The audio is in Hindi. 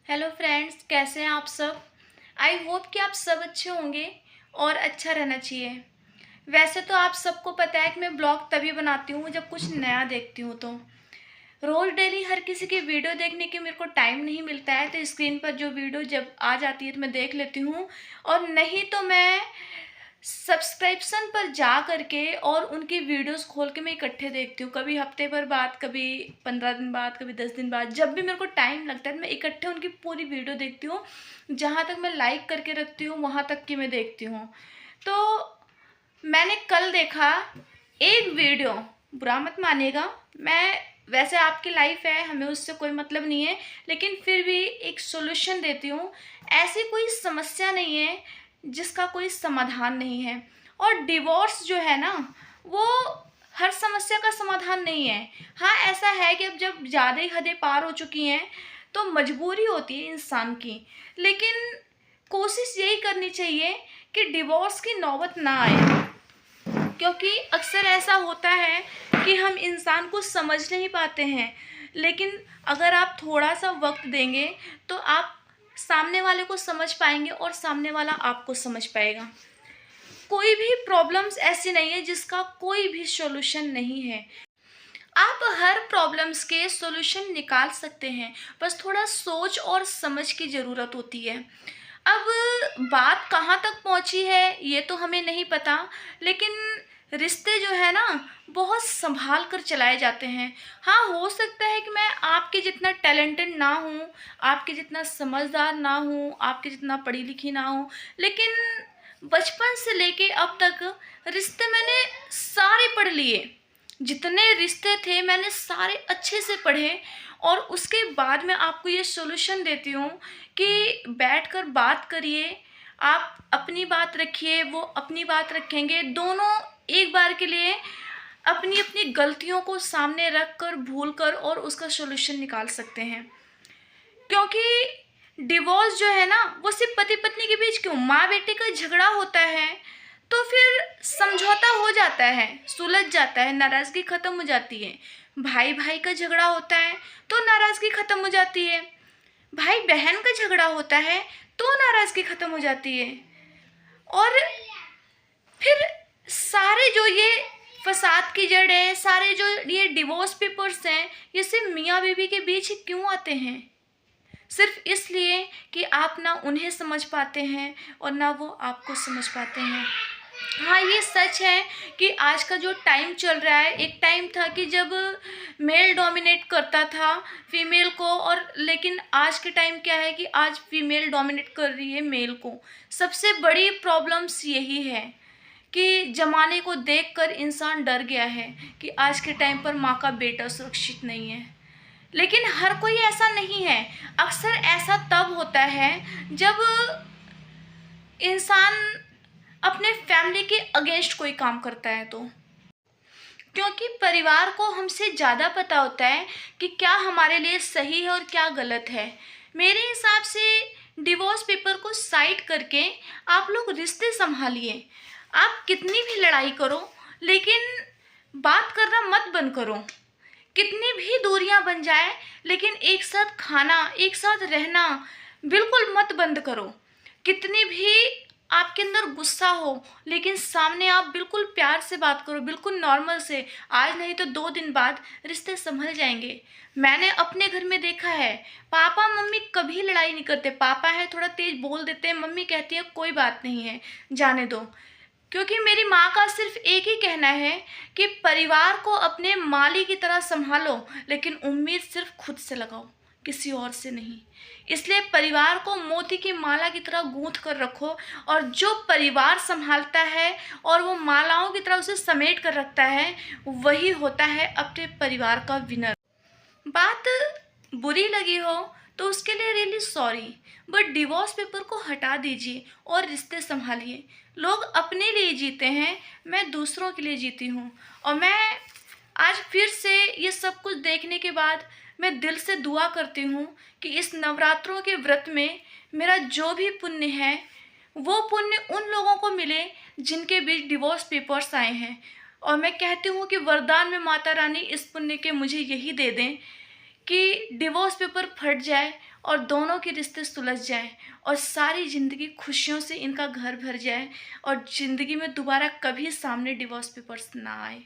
हेलो फ्रेंड्स, कैसे हैं आप सब। आई होप कि आप सब अच्छे होंगे और अच्छा रहना चाहिए। वैसे तो आप सबको पता है कि मैं ब्लॉग तभी बनाती हूँ जब कुछ नया देखती हूँ। तो रोज़ डेली हर किसी की वीडियो देखने की मेरे को टाइम नहीं मिलता है, तो स्क्रीन पर जो वीडियो जब आ जाती है तो मैं देख लेती हूँ। और नहीं तो मैं सब्सक्रिप्शन पर जा करके और उनकी वीडियोस खोल के मैं इकट्ठे देखती हूँ। कभी हफ्ते भर बाद, कभी 15 दिन बाद, कभी 10 दिन बाद, जब भी मेरे को टाइम लगता है मैं इकट्ठे उनकी पूरी वीडियो देखती हूँ। जहाँ तक मैं लाइक करके रखती हूँ वहाँ तक की मैं देखती हूँ। तो मैंने कल देखा एक वीडियो, बुरा मत मानिएगा, मैं वैसे आपकी लाइफ है, हमें उससे कोई मतलब नहीं है, लेकिन फिर भी एक सॉल्यूशन देती हूँ। ऐसी कोई समस्या नहीं है जिसका कोई समाधान नहीं है। और डिवोर्स जो है ना, वो हर समस्या का समाधान नहीं है। हाँ, ऐसा है कि अब जब ज़्यादा ही हदें पार हो चुकी हैं तो मजबूरी होती है इंसान की, लेकिन कोशिश यही करनी चाहिए कि डिवोर्स की नौबत ना आए। क्योंकि अक्सर ऐसा होता है कि हम इंसान को समझ नहीं पाते हैं, लेकिन अगर आप थोड़ा सा वक्त देंगे तो आप सामने वाले को समझ पाएंगे और सामने वाला आपको समझ पाएगा। कोई भी प्रॉब्लम्स ऐसी नहीं है जिसका कोई भी सॉल्यूशन नहीं है। आप हर प्रॉब्लम्स के सॉल्यूशन निकाल सकते हैं, बस थोड़ा सोच और समझ की ज़रूरत होती है। अब बात कहाँ तक पहुँची है ये तो हमें नहीं पता, लेकिन रिश्ते जो है ना, बहुत संभाल कर चलाए जाते हैं। हाँ, हो सकता है कि मैं आपके जितना टैलेंटेड ना हूँ, आपके जितना समझदार ना हूँ, आपके जितना पढ़ी लिखी ना हूँ, लेकिन बचपन से लेके अब तक रिश्ते मैंने सारे पढ़ लिए। जितने रिश्ते थे मैंने सारे अच्छे से पढ़े, और उसके बाद मैं आपको ये सॉल्यूशन देती हूँ कि बैठकर बात करिए। आप अपनी बात रखिए, वो अपनी बात रखेंगे, दोनों एक बार के लिए अपनी अपनी गलतियों को सामने रख कर, भूल कर, और उसका सॉल्यूशन निकाल सकते हैं। क्योंकि डिवोर्स जो है ना, वो सिर्फ पति पत्नी के बीच क्यों, माँ बेटे का झगड़ा होता है तो फिर समझौता हो जाता है, सुलझ जाता है, नाराज़गी ख़त्म हो जाती है। भाई भाई का झगड़ा होता है तो नाराज़गी ख़त्म हो जाती है। भाई बहन का झगड़ा होता है तो नाराज़गी ख़त्म हो जाती है। और फिर सारे जो ये फसाद की जड़ है, सारे जो ये डिवोर्स पेपर्स हैं, ये सिर्फ मियाँ बीवी के बीच ही क्यों आते हैं? सिर्फ इसलिए कि आप ना उन्हें समझ पाते हैं और ना वो आपको समझ पाते हैं। हाँ, ये सच है कि आज का जो टाइम चल रहा है, एक टाइम था कि जब मेल डोमिनेट करता था फीमेल को, और लेकिन आज के टाइम क्या है कि आज फीमेल डोमिनेट कर रही है मेल को। सबसे बड़ी प्रॉब्लम्स यही है कि ज़माने को देखकर इंसान डर गया है कि आज के टाइम पर माँ का बेटा सुरक्षित नहीं है। लेकिन हर कोई ऐसा नहीं है। अक्सर ऐसा तब होता है जब इंसान अपने फैमिली के अगेंस्ट कोई काम करता है, तो क्योंकि परिवार को हमसे ज़्यादा पता होता है कि क्या हमारे लिए सही है और क्या गलत है। मेरे हिसाब से डिवोर्स पेपर को साइड करके आप लोग रिश्ते संभालिए। आप कितनी भी लड़ाई करो, लेकिन बात करना मत बंद करो। कितनी भी दूरियां बन जाए, लेकिन एक साथ खाना, एक साथ रहना बिल्कुल मत बंद करो। कितनी भी आपके अंदर गुस्सा हो, लेकिन सामने आप बिल्कुल प्यार से बात करो, बिल्कुल नॉर्मल से। आज नहीं तो 2 दिन बाद रिश्ते संभल जाएंगे। मैंने अपने घर में देखा है, पापा मम्मी कभी लड़ाई नहीं करते। पापा है थोड़ा तेज बोल देते हैं, मम्मी कहती है कोई बात नहीं है, जाने दो। क्योंकि मेरी माँ का सिर्फ एक ही कहना है कि परिवार को अपने माली की तरह संभालो, लेकिन उम्मीद सिर्फ खुद से लगाओ, किसी और से नहीं। इसलिए परिवार को मोती की माला की तरह गूंथ कर रखो, और जो परिवार संभालता है और वो मालाओं की तरह उसे समेट कर रखता है, वही होता है अपने परिवार का विनर। बात बुरी लगी हो तो उसके लिए really sorry, but divorce paper को हटा दीजिए और रिश्ते संभालिए। लोग अपने लिए जीते हैं, मैं दूसरों के लिए जीती हूँ। और मैं आज फिर से ये सब कुछ देखने के बाद मैं दिल से दुआ करती हूँ कि इस नवरात्रों के व्रत में मेरा जो भी पुण्य है, वो पुण्य उन लोगों को मिले जिनके बीच डिवोर्स पेपर्स आए हैं। और मैं कहती हूँ कि वरदान में माता रानी इस पुण्य के मुझे यही दे दें कि डिवोर्स पेपर फट जाए और दोनों के रिश्ते सुलझ जाएँ और सारी ज़िंदगी खुशियों से इनका घर भर जाए और ज़िंदगी में दोबारा कभी सामने डिवोर्स पेपर्स ना आए।